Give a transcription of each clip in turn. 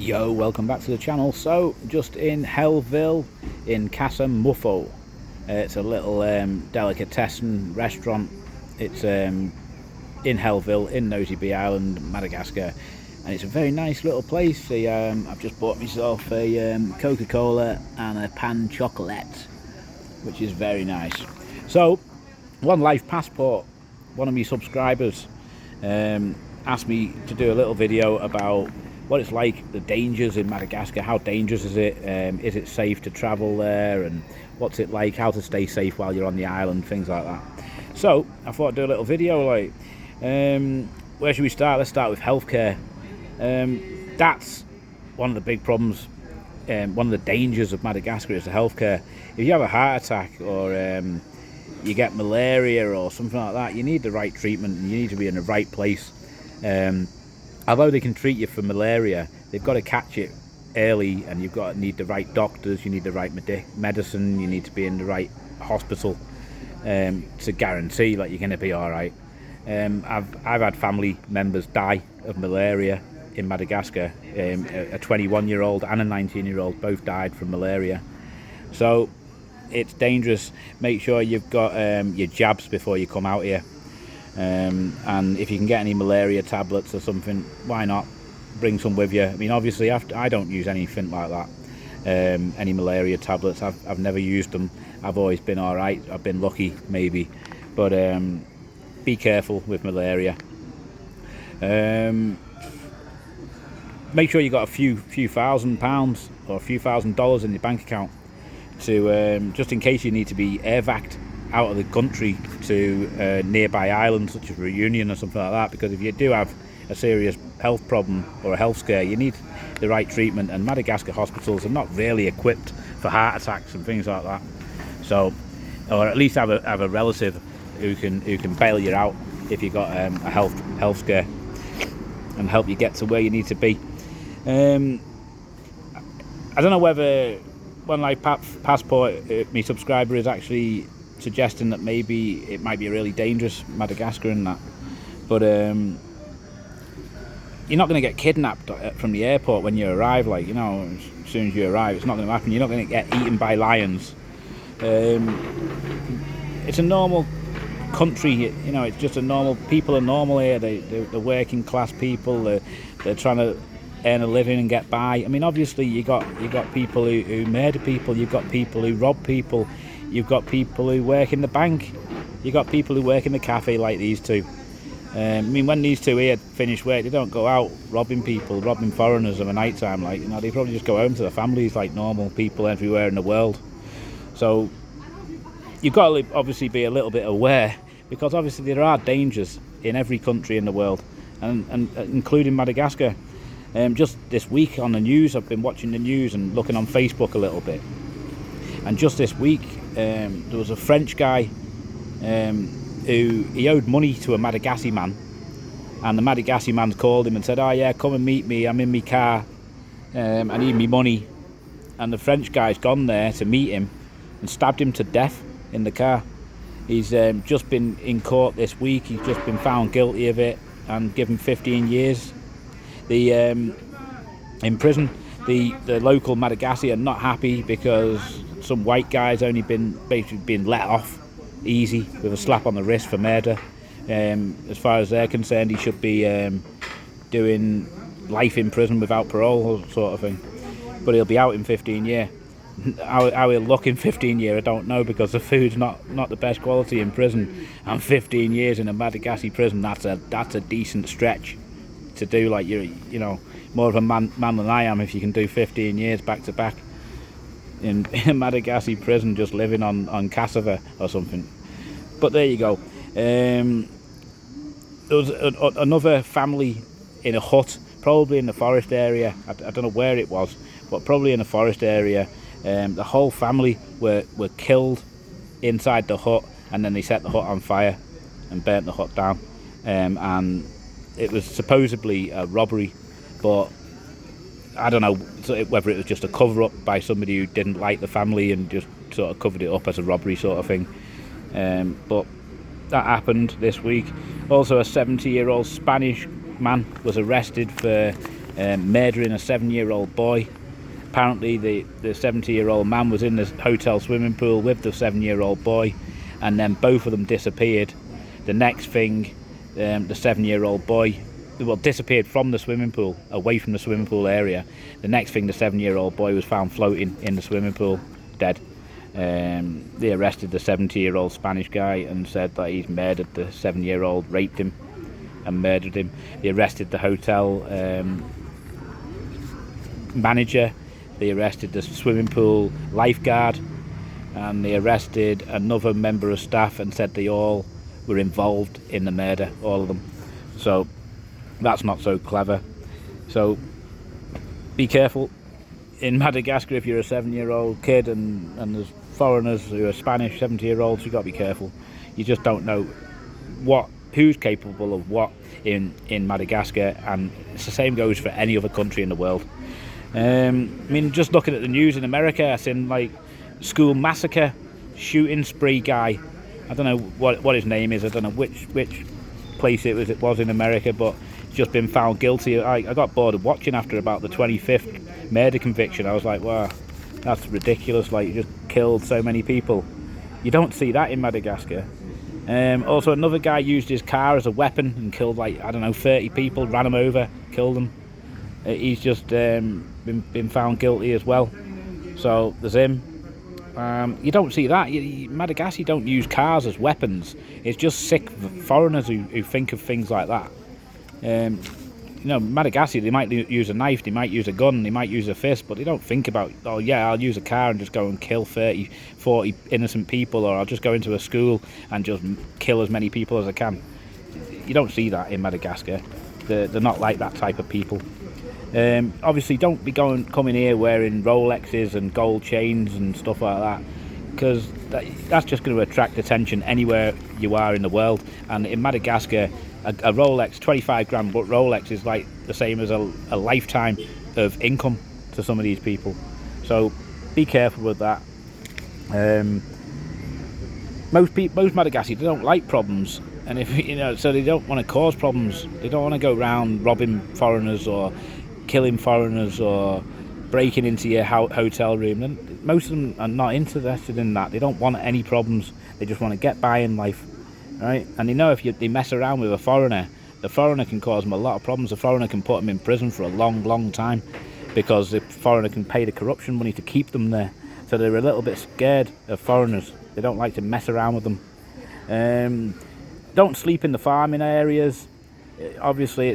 Yo, welcome back to the channel. So, just in Hellville in Casa Muffo. It's a little delicatessen restaurant. It's in Hellville, in Nosy Be Island, Madagascar. And it's a very nice little place. I've just bought myself a Coca-Cola and a pan chocolate, which is very nice. So, One Life Passport, one of my subscribers, asked me to do a little video about what it's like, the dangers in Madagascar. How dangerous is it safe to travel there, and what's it like, how to stay safe while you're on the island, things like that. So I thought I'd do a little video, like, where should we start? Let's start with healthcare. That's one of the big problems, one of the dangers of Madagascar is the healthcare. If you have a heart attack or you get malaria or something like that, you need the right treatment and you need to be in the right place. Although they can treat you for malaria, they've got to catch it early, and you've got to need the right doctors, you need the right medicine, you need to be in the right hospital to guarantee that you're going to be all right. I've had family members die of malaria in Madagascar. A 21-year-old and a 19-year-old both died from malaria. So it's dangerous. Make sure you've got your jabs before you come out here. And if you can get any malaria tablets or something, why not bring some with you? I mean, obviously I don't use anything like that, any malaria tablets. I've never used them. I've always been all right. I've been lucky, maybe, but be careful with malaria. Make sure you got a few £1,000 or a few $1,000s in your bank account to just in case you need to be airvac'd out of the country to a nearby island such as Reunion or something like that, because if you do have a serious health problem or a health scare, you need the right treatment, and Madagascar hospitals are not really equipped for heart attacks and things like that. So, or at least have a relative who can bail you out if you got a health scare and help you get to where you need to be. I don't know whether One Life Passport, my subscriber, is actually suggesting that maybe it might be a really dangerous Madagascar and that, but you're not going to get kidnapped from the airport when you arrive. Like, as soon as you arrive, it's not going to happen. You're not going to get eaten by lions. It's a normal country, it's just a normal, people are normal here. They're working class people. They're trying to earn a living and get by. I mean, obviously you got people who murder people, you've got people who rob people, you've got people who work in the bank, you've got people who work in the cafe like these two. I mean, when these two here finish work, they don't go out robbing foreigners of a night time. Like, they probably just go home to their families like normal people everywhere in the world. So you've got to obviously be a little bit aware, because obviously there are dangers in every country in the world, and including Madagascar. Just this week on the news, I've been watching the news and looking on Facebook a little bit, and just this week there was a French guy who he owed money to a Madagascar man, and the Madagascar man called him and said, "Oh yeah, come and meet me, I'm in my car, I need me money." And the French guy's gone there to meet him and stabbed him to death in the car. He's just been in court this week. He's just been found guilty of it and given 15 years. In prison, the local Madagascar are not happy because some white guy's only basically been let off easy with a slap on the wrist for murder. As far as they're concerned, he should be doing life in prison without parole, sort of thing. But he'll be out in 15 years. How he'll look in 15 years, I don't know, because the food's not the best quality in prison. And 15 years in a Madagascar prison, that's a decent stretch to do. Like, you're more of a man than I am if you can do 15 years back to back in a Madagascar prison, just living on cassava or something. But there you go. There was another family in a hut, probably in the forest area. I don't know where it was, but probably in a forest area. The whole family were killed inside the hut, and then they set the hut on fire and burnt the hut down. And it was supposedly a robbery, but I don't know whether it was just a cover-up by somebody who didn't like the family and just sort of covered it up as a robbery sort of thing. But that happened this week. Also, a 70-year-old Spanish man was arrested for murdering a 7-year-old boy. Apparently the 70-year-old man was in the hotel swimming pool with the 7-year-old boy, and then both of them disappeared. The next thing, the 7-year-old boy disappeared from the swimming pool, away from the swimming pool area. The next thing, the 7-year-old boy was found floating in the swimming pool, dead. They arrested the 70-year-old Spanish guy and said that he's murdered the 7-year-old, raped him and murdered him. They arrested the hotel manager. They arrested the swimming pool lifeguard, and they arrested another member of staff and said they all were involved in the murder, all of them. So that's not so clever. So be careful in Madagascar if you're a 7-year-old kid, and there's foreigners who are Spanish 70-year-olds. You've got to be careful. You just don't know who's capable of what in Madagascar, and it's the same goes for any other country in the world. I mean, just looking at the news in America, I seen like school massacre, shooting spree guy. I don't know what his name is. I don't know which place it was in America, but he's just been found guilty. I got bored of watching after about the 25th murder conviction. I was like, wow, that's ridiculous. Like, you just killed so many people. You don't see that in Madagascar. Also, another guy used his car as a weapon and killed, like, I don't know, 30 people, ran them over, killed them. He's just been found guilty as well. So there's him. You don't see that. Madagascar don't use cars as weapons. It's just sick foreigners who think of things like that. Madagascar, they might use a knife, they might use a gun, they might use a fist, but they don't think about, oh yeah, I'll use a car and just go and kill 30, 40 innocent people, or I'll just go into a school and just kill as many people as I can. You don't see that in Madagascar. They're not like that type of people. Obviously, don't be coming here wearing Rolexes and gold chains and stuff like that, because that's just going to attract attention anywhere you are in the world. And in Madagascar, a Rolex, 25 grand Rolex, is like the same as a lifetime of income to some of these people. So be careful with that. Most Madagascar, they don't like problems, and so they don't want to cause problems. They don't want to go around robbing foreigners or killing foreigners or breaking into your hotel room. And most of them are not interested in that. They don't want any problems. They just want to get by in life, right? And they know if they mess around with a foreigner, the foreigner can cause them a lot of problems. The foreigner can put them in prison for a long time, because the foreigner can pay the corruption money to keep them there. So they're a little bit scared of foreigners. They don't like to mess around with them. Don't sleep in the farming areas. Obviously,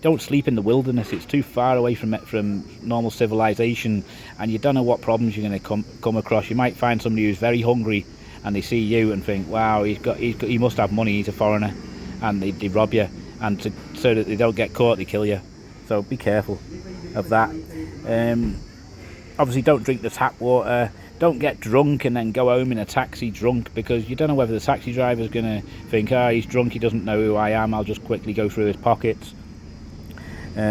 don't sleep in the wilderness. It's too far away from normal civilization, and you don't know what problems you're going to come across. You might find somebody who's very hungry, and they see you and think, wow, he must have money, he's a foreigner, and they rob you, and so that they don't get caught, they kill you. So be careful of that. Obviously, don't drink the tap water. Don't get drunk and then go home in a taxi drunk, because you don't know whether the taxi driver's going to think, he's drunk, he doesn't know who I am, I'll just quickly go through his pockets. If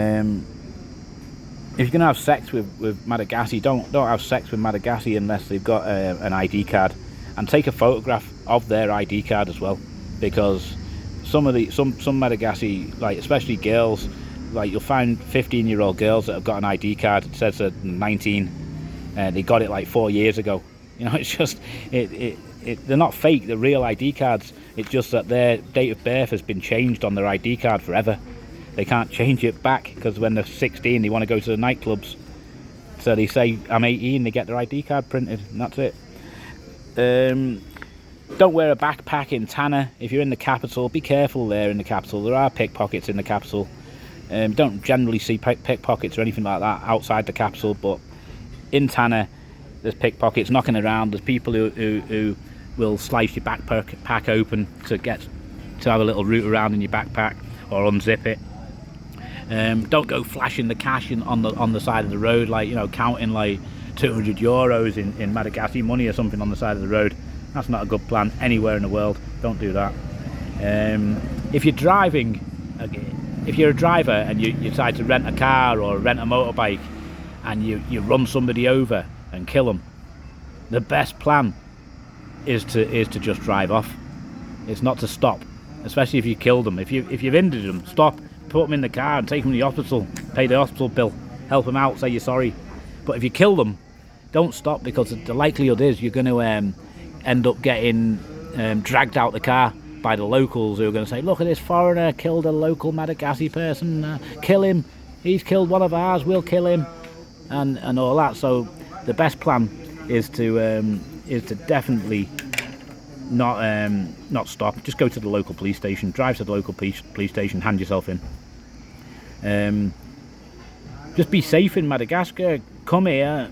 you're going to have sex with Madagascar, don't have sex with Madagascar unless they've got an ID card, and take a photograph of their ID card as well, because some Madagascar, like especially girls, like you'll find 15-year-old girls that have got an ID card. It says they're 19, they got it like 4 years ago. It's just they're not fake, they're real ID cards. It's just that their date of birth has been changed on their ID card forever. They can't change it back, because when they're 16 they want to go to the nightclubs, so they say I'm 18, they get their ID card printed, and that's it. Don't wear a backpack in Tana. If you're in the capital, be careful there in the capital. There are pickpockets in the capital. Don't generally see pickpockets or anything like that outside the capital, but in Tana there's pickpockets knocking around. There's people who will slice your backpack open to have a little route around in your backpack, or unzip it. Don't go flashing the cash on the side of the road, like counting like 200 euros in Madagascar money or something on the side of the road. That's not a good plan anywhere in the world. Don't do that. If you're driving, if you're a driver and you decide to rent a car or rent a motorbike, and you run somebody over and kill them, the best plan is to just drive off. It's not to stop, especially if you killed them. If you've injured them, stop, put them in the car and take them to the hospital, pay the hospital bill, help them out, say you're sorry. But if you kill them, don't stop, because the likelihood is you're going to end up getting dragged out the car by the locals, who are going to say, look at this foreigner killed a local Madagascar person, kill him, he's killed one of ours, we'll kill him, and all that. So the best plan is to definitely not stop. Just go to the local police station, drive to the local police station, hand yourself in. Just be safe in Madagascar. Come here,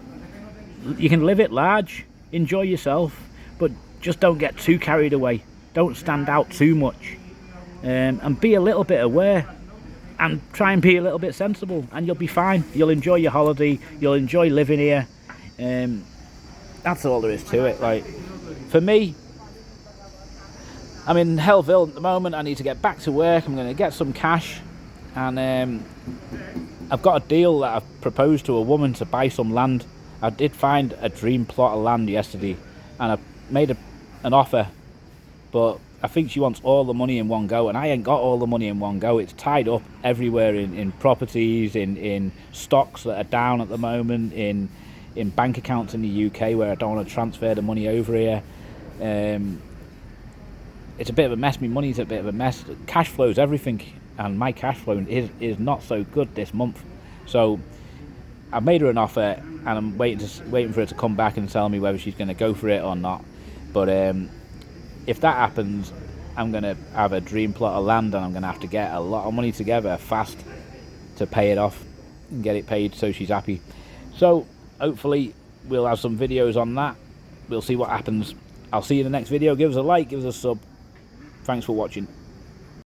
you can live it large, enjoy yourself, but just don't get too carried away. Don't stand out too much, and be a little bit aware, and try and be a little bit sensible, and you'll be fine. You'll enjoy your holiday, you'll enjoy living here. That's all there is to it. Like, for me, I'm in Hellville at the moment. I need to get back to work. I'm going to get some cash, and I've got a deal that I've proposed to a woman to buy some land. I did find a dream plot of land yesterday, and I made an offer, but I think she wants all the money in one go, and I ain't got all the money in one go. It's tied up everywhere in properties, in stocks that are down at the moment, in bank accounts in the UK where I don't want to transfer the money over here. It's a bit of a mess. My money's a bit of a mess. Cash flow's everything, and my cash flow is not so good this month. So I made her an offer, and I'm waiting for her to come back and tell me whether she's going to go for it or not. But if that happens, I'm going to have a dream plot of land, and I'm going to have to get a lot of money together fast to pay it off and get it paid so she's happy. So hopefully we'll have some videos on that. We'll see what happens. I'll see you in the next video. Give us a like, give us a sub. Thanks for watching.